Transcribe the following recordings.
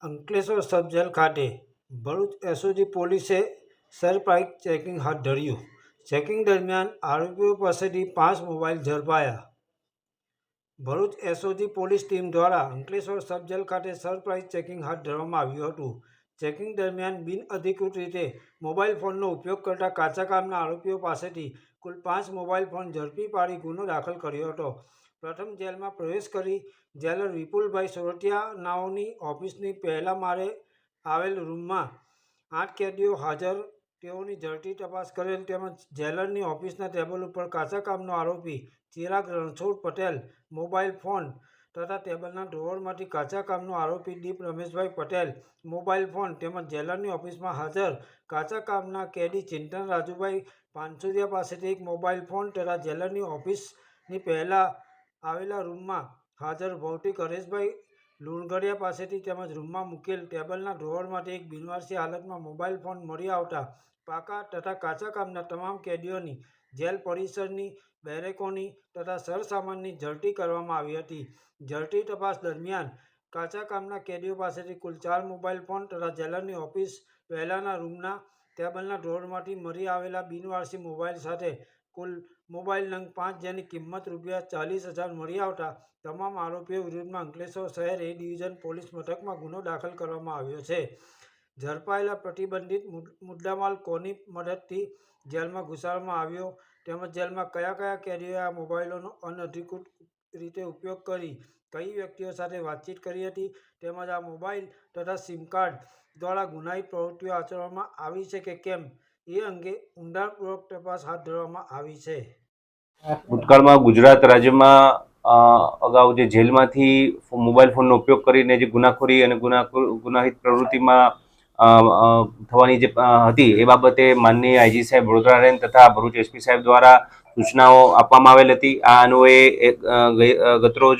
અંકલેશ્વર સબ jail ખાતે Bharuch SOG પોલીસે surprise checking હાથ ધર્યું। ચેકિંગ દરમિયાન આરોપીઓ પાસેથી 5 મોબાઈલ ઝડપાયા। ભરૂચ એસઓજી પોલીસ ટીમ દ્વારા અંકલેશ્વર સબ જેલ ખાતે સરપ્રાઇઝ ચેકિંગ હાથ ધરવામાં આવ્યું હતું। ચેકિંગ દરમિયાન બિનઅધિકૃત રીતે મોબાઈલ ફોનનો ઉપયોગ કરતા કાચા કામના આરોપીઓ પાસેથી કુલ 5 મોબાઈલ ફોન ઝડપી પાડી ગુનો દાખલ કર્યો હતો। પ્રથમ જેલમાં પ્રવેશ કરી જેલર વિપુલભાઈ સોરઠિયા નાઓની ઓફિસની પહેલા માળે આવેલ રૂમમાં 8 કેદીઓ હાજર તેઓની ઝડપી તપાસ કરેલ તેમજ જેલરની ઓફિસના ટેબલ ઉપર કાચા કામનો આરોપી ચિરાગ રણછોડ પટેલ મોબાઈલ ફોન તથા ટેબલના ડ્રોવરમાંથી કાચા કામનો આરોપી દીપ રમેશભાઈ પટેલ મોબાઈલ ફોન તેમજ જેલરની ઓફિસમાં હાજર કાચા કામના કેદી ચિંતન રાજુભાઈ પાનસુરિયા પાસેથી એક મોબાઈલ ફોન તથા જેલરની ઓફિસની પહેલા આવેલા રૂમમાં હાજર ભૌતિક હરેશભાઈ લુણગડિયા પાસેથી તેમજ રૂમમાં મૂકેલ ટેબલના ડ્રોવરમાંથી એક બિનવારસી હાલતમાં મોબાઈલ ફોન મળી આવતા પાકા તથા કાચા કામના તમામ કેદીઓની જેલ પરિસરની બેરેકોની તથા સરસામાનની ઝડપી કરવામાં આવી હતી। ઝડપી તપાસ દરમિયાન કાચા કામના કેદીઓ પાસેથી કુલ 4 મોબાઈલ ફોન તથા જેલરની ઓફિસ પહેલાના રૂમના ટેબલના ડ્રોવરમાંથી મળી આવેલા બિનવારસી મોબાઈલ સાથે કુલ મોબાઈલ નંગ 5 જેની કિંમત ₹40,000 મળી આવતા તમામ આરોપીઓ વિરુદ્ધમાં અંકલેશ્વર શહેર એ ડિવિઝન પોલીસ મથકમાં ગુનો દાખલ કરવામાં આવ્યો છે। ઝડપાયેલા પ્રતિબંધિત મુદ્દામાલ કોની મદદથી જેલમાં ઘુસાડવામાં આવ્યો તેમજ જેલમાં કયા કયા કેદીઓએ આ મોબાઈલોનો અનધિકૃત રીતે ઉપયોગ કરી કઈ વ્યક્તિઓ સાથે વાતચીત કરી હતી તેમજ આ મોબાઈલ તથા સિમ કાર્ડ દ્વારા ગુનાહિત પ્રવૃત્તિઓ આચરવામાં આવી છે કે કેમ એ અંગે ઊંડાણપૂર્વક તપાસ હાથ ધરવામાં આવી છે। ભૂતકાળમાં ગુજરાત રાજ્યમાં અગાઉ જે જેલમાંથી મોબાઈલ ફોનનો ઉપયોગ કરીને જે ગુનાખોરી અને ગુનાહિત પ્રવૃત્તિમાં થવાની જે હતી એ બાબતે માનનીય આઈજી સાહેબ વડોદરા રેન્જ તથા ભરૂચ એસપી સાહેબ દ્વારા સૂચનાઓ આપવામાં આવેલ હતી। આ અન્વયે ગતરોજ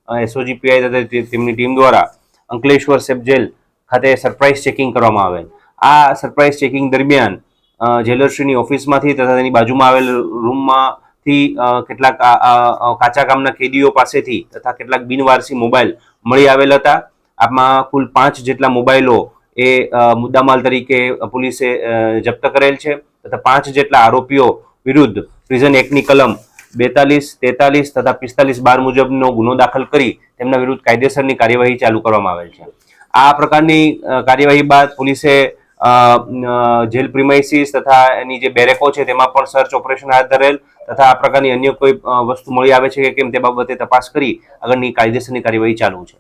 એસઓજી પીઆઈ તથા તેમની ટીમ દ્વારા અંકલેશ્વર સબ જેલ ખાતે સરપ્રાઇઝ ચેકિંગ કરવામાં આવેલ। આ સરપ્રાઇઝ ચેકિંગ દરમિયાન જેલરશ્રીની ઓફિસમાંથી તથા તેની બાજુમાં આવેલ રૂમમાંથી કેટલાક કાચા કામના કેદીઓ પાસેથી તથા કેટલાક બિનવારસી મોબાઈલ મળી આવેલ હતા। આમાં કુલ 5 જેટલા મોબાઈલો એ મુદ્દામાલ તરીકે પોલીસે જપ્ત કરેલ છે તથા 5 જેટલા આરોપીઓ વિરુદ્ધ પ્રિઝન એક્ટની કલમ 42, 43 તથા 45(12) મુજબનો ગુનો દાખલ કરી તેમના વિરુદ્ધ કાયદેસરની કાર્યવાહી ચાલુ કરવામાં આવેલ છે। આ પ્રકારની કાર્યવાહી બાદ પોલીસે જેલ પ્રિમાઇસીસ તથા એની જે બેરેકો છે તેમાં પણ સર્ચ ઓપરેશન હાથ ધરેલ તથા આ પ્રકારની અન્ય કોઈ વસ્તુ મળી આવે છે કે કેમ તે બાબતે તપાસ કરી આગળની કાયદેસરની કાર્યવાહી ચાલુ છે।